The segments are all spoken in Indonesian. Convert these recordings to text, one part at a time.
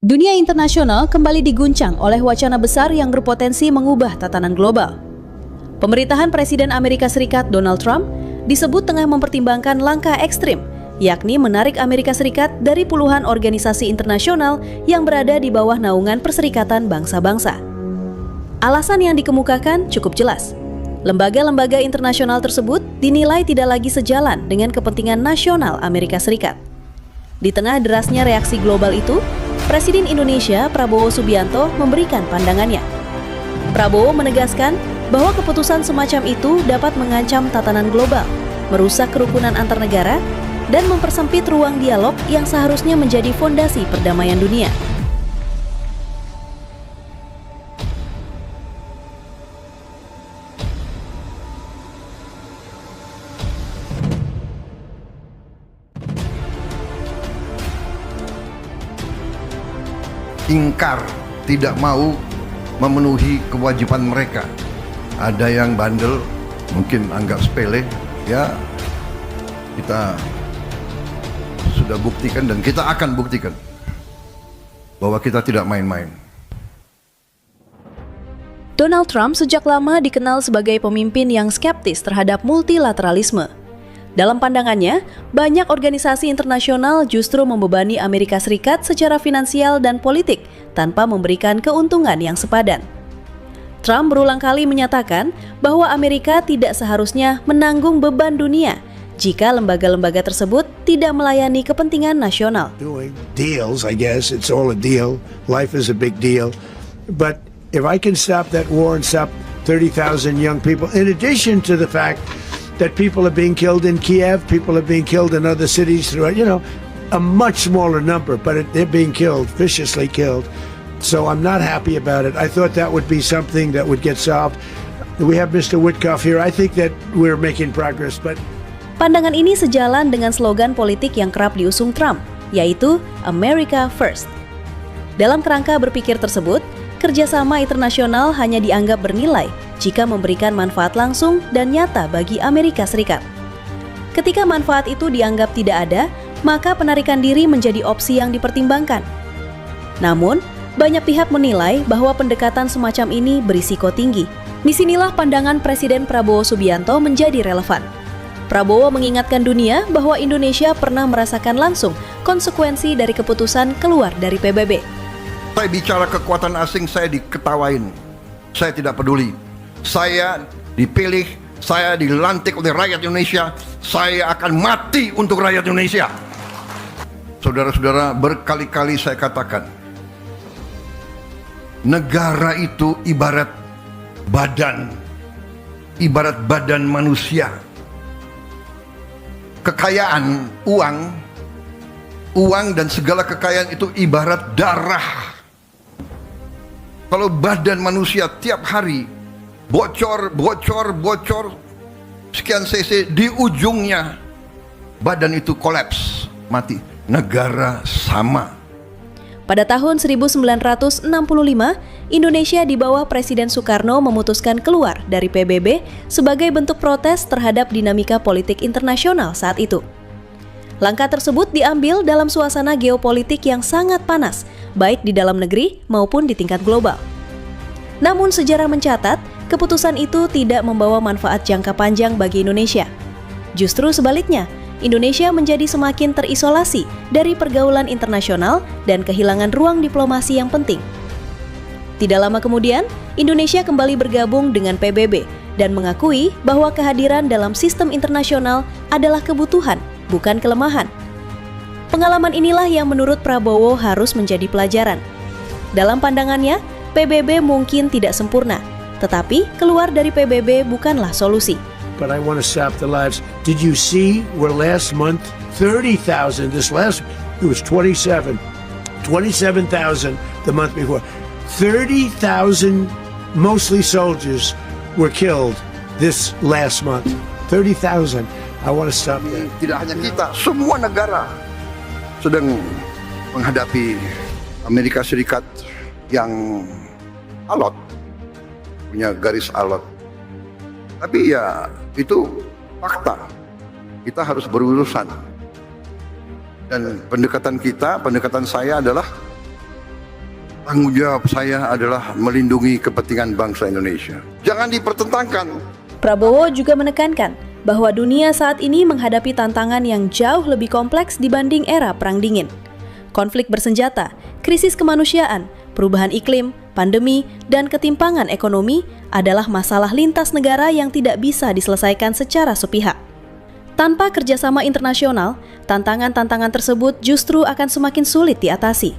Dunia internasional kembali diguncang oleh wacana besar yang berpotensi mengubah tatanan global. Pemerintahan Presiden Amerika Serikat Donald Trump disebut tengah mempertimbangkan langkah ekstrim, yakni menarik Amerika Serikat dari puluhan organisasi internasional yang berada di bawah naungan Perserikatan Bangsa-Bangsa. Alasan yang dikemukakan cukup jelas. Lembaga-lembaga internasional tersebut dinilai tidak lagi sejalan dengan kepentingan nasional Amerika Serikat. Di tengah derasnya reaksi global itu, Presiden Indonesia Prabowo Subianto memberikan pandangannya. Prabowo menegaskan bahwa keputusan semacam itu dapat mengancam tatanan global, merusak kerukunan antar negara, dan mempersempit ruang dialog yang seharusnya menjadi fondasi perdamaian dunia. Ingkar, tidak mau memenuhi kewajiban mereka. Ada yang bandel, mungkin anggap sepele, ya kita sudah buktikan dan kita akan buktikan bahwa kita tidak main-main. Donald Trump sejak lama dikenal sebagai pemimpin yang skeptis terhadap multilateralisme. Dalam pandangannya, banyak organisasi internasional justru membebani Amerika Serikat secara finansial dan politik tanpa memberikan keuntungan yang sepadan. Trump berulang kali menyatakan bahwa Amerika tidak seharusnya menanggung beban dunia jika lembaga-lembaga tersebut tidak melayani kepentingan nasional. Doing deals, I guess it's all a deal. Life is a big deal. But if I can stop that war and stop 30,000 young people, in addition to the fact that people are being killed in Kiev, people are being killed in other cities throughout, a much smaller number, but they're being killed, viciously killed. So I'm not happy about it. I thought that would be something that would get solved. We have Mr. Witkoff here. I think that we're making progress, but Pandangan ini sejalan dengan slogan politik yang kerap diusung Trump, yaitu America First. Dalam kerangka berpikir tersebut, kerjasama internasional hanya dianggap bernilai jika memberikan manfaat langsung dan nyata bagi Amerika Serikat. Ketika manfaat itu dianggap tidak ada, maka penarikan diri menjadi opsi yang dipertimbangkan. Namun, banyak pihak menilai bahwa pendekatan semacam ini berisiko tinggi. Disinilah pandangan Presiden Prabowo Subianto menjadi relevan. Prabowo mengingatkan dunia bahwa Indonesia pernah merasakan langsung konsekuensi dari keputusan keluar dari PBB. Saya bicara kekuatan asing, saya diketawain. Saya tidak peduli. Saya dipilih, saya dilantik oleh rakyat Indonesia. Saya akan mati untuk rakyat Indonesia. Saudara-saudara, berkali-kali saya katakan, negara itu ibarat badan manusia. Kekayaan, uang dan segala kekayaan itu ibarat darah. Kalau badan manusia tiap hari bocor sekian cc, di ujungnya badan itu kolaps, mati. Negara sama. Pada tahun 1965, Indonesia di bawah Presiden Soekarno memutuskan keluar dari PBB sebagai bentuk protes terhadap dinamika politik internasional saat itu. Langkah tersebut diambil dalam suasana geopolitik yang sangat panas, baik di dalam negeri maupun di tingkat global. Namun sejarah mencatat, keputusan itu tidak membawa manfaat jangka panjang bagi Indonesia. Justru sebaliknya, Indonesia menjadi semakin terisolasi dari pergaulan internasional dan kehilangan ruang diplomasi yang penting. Tidak lama kemudian, Indonesia kembali bergabung dengan PBB dan mengakui bahwa kehadiran dalam sistem internasional adalah kebutuhan, bukan kelemahan. Pengalaman inilah yang menurut Prabowo harus menjadi pelajaran. Dalam pandangannya, PBB mungkin tidak sempurna, tetapi keluar dari PBB bukanlah solusi. but I want to stop the lives. Did you see where last month 30,000, it was 27,000 the month before. 30,000 mostly soldiers were killed this last month. 30,000. I want to stop that. Tidak hanya kita, semua negara sedang menghadapi Amerika Serikat yang alot, punya garis alot. Tapi ya itu fakta. Kita harus berurusan. Dan pendekatan saya adalah Tanggung jawab saya adalah melindungi kepentingan bangsa Indonesia. Jangan dipertentangkan. Prabowo juga menekankan bahwa dunia saat ini menghadapi tantangan yang jauh lebih kompleks dibanding era Perang Dingin. Konflik bersenjata, krisis kemanusiaan, perubahan iklim, pandemi, dan ketimpangan ekonomi adalah masalah lintas negara yang tidak bisa diselesaikan secara sepihak. Tanpa kerjasama internasional, tantangan-tantangan tersebut justru akan semakin sulit diatasi.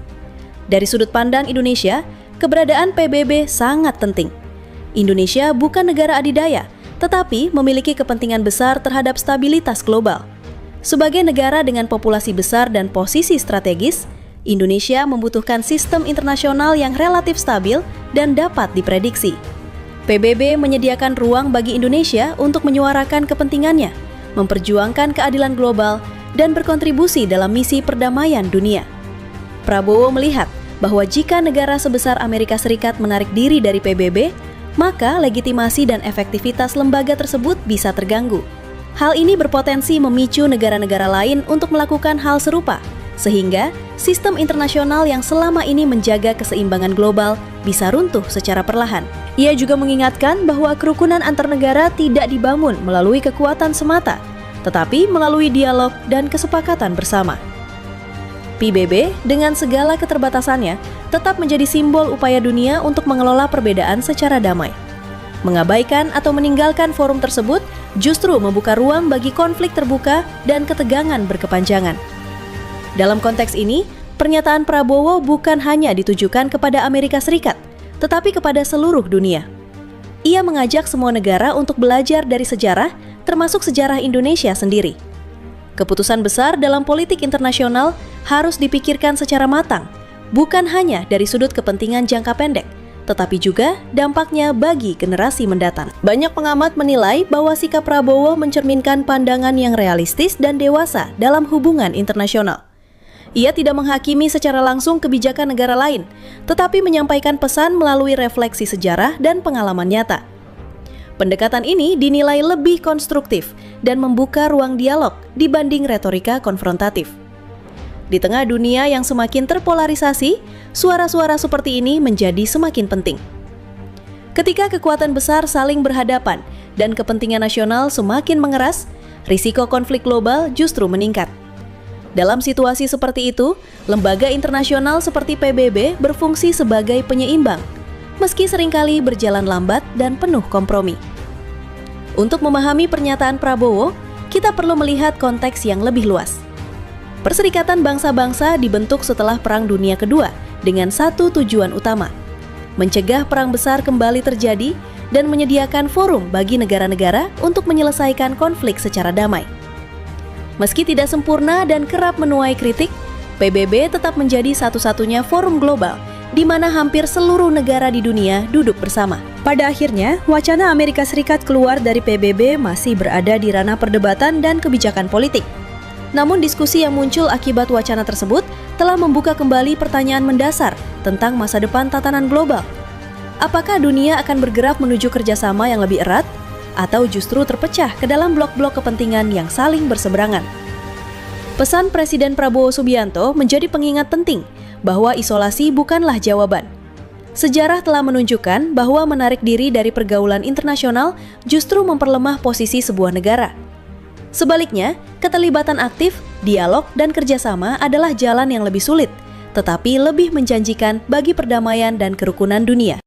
Dari sudut pandang Indonesia, keberadaan PBB sangat penting. Indonesia bukan negara adidaya, tetapi memiliki kepentingan besar terhadap stabilitas global. Sebagai negara dengan populasi besar dan posisi strategis, Indonesia membutuhkan sistem internasional yang relatif stabil dan dapat diprediksi. PBB menyediakan ruang bagi Indonesia untuk menyuarakan kepentingannya, memperjuangkan keadilan global, dan berkontribusi dalam misi perdamaian dunia. Prabowo melihat bahwa jika negara sebesar Amerika Serikat menarik diri dari PBB, maka legitimasi dan efektivitas lembaga tersebut bisa terganggu. Hal ini berpotensi memicu negara-negara lain untuk melakukan hal serupa, sehingga sistem internasional yang selama ini menjaga keseimbangan global bisa runtuh secara perlahan. Ia juga mengingatkan bahwa kerukunan antar negara tidak dibangun melalui kekuatan semata, tetapi melalui dialog dan kesepakatan bersama. PBB dengan segala keterbatasannya tetap menjadi simbol upaya dunia untuk mengelola perbedaan secara damai. Mengabaikan atau meninggalkan forum tersebut justru membuka ruang bagi konflik terbuka dan ketegangan berkepanjangan. Dalam konteks ini, pernyataan Prabowo bukan hanya ditujukan kepada Amerika Serikat, tetapi kepada seluruh dunia. Ia mengajak semua negara untuk belajar dari sejarah, termasuk sejarah Indonesia sendiri. Keputusan besar dalam politik internasional harus dipikirkan secara matang, bukan hanya dari sudut kepentingan jangka pendek, tetapi juga dampaknya bagi generasi mendatang. Banyak pengamat menilai bahwa sikap Prabowo mencerminkan pandangan yang realistis dan dewasa dalam hubungan internasional. Ia tidak menghakimi secara langsung kebijakan negara lain, tetapi menyampaikan pesan melalui refleksi sejarah dan pengalaman nyata. Pendekatan ini dinilai lebih konstruktif dan membuka ruang dialog dibanding retorika konfrontatif. Di tengah dunia yang semakin terpolarisasi, suara-suara seperti ini menjadi semakin penting. Ketika kekuatan besar saling berhadapan dan kepentingan nasional semakin mengeras, risiko konflik global justru meningkat. Dalam situasi seperti itu, lembaga internasional seperti PBB berfungsi sebagai penyeimbang, meski seringkali berjalan lambat dan penuh kompromi. Untuk memahami pernyataan Prabowo, kita perlu melihat konteks yang lebih luas. Perserikatan bangsa-bangsa dibentuk setelah Perang Dunia Kedua dengan satu tujuan utama, mencegah perang besar kembali terjadi dan menyediakan forum bagi negara-negara untuk menyelesaikan konflik secara damai. Meski tidak sempurna dan kerap menuai kritik, PBB tetap menjadi satu-satunya forum global di mana hampir seluruh negara di dunia duduk bersama. Pada akhirnya, wacana Amerika Serikat keluar dari PBB masih berada di ranah perdebatan dan kebijakan politik. Namun diskusi yang muncul akibat wacana tersebut telah membuka kembali pertanyaan mendasar tentang masa depan tatanan global. Apakah dunia akan bergerak menuju kerjasama yang lebih erat, atau justru terpecah ke dalam blok-blok kepentingan yang saling berseberangan? Pesan Presiden Prabowo Subianto menjadi pengingat penting bahwa isolasi bukanlah jawaban. Sejarah telah menunjukkan bahwa menarik diri dari pergaulan internasional justru memperlemah posisi sebuah negara. Sebaliknya, keterlibatan aktif, dialog, dan kerjasama adalah jalan yang lebih sulit, tetapi lebih menjanjikan bagi perdamaian dan kerukunan dunia.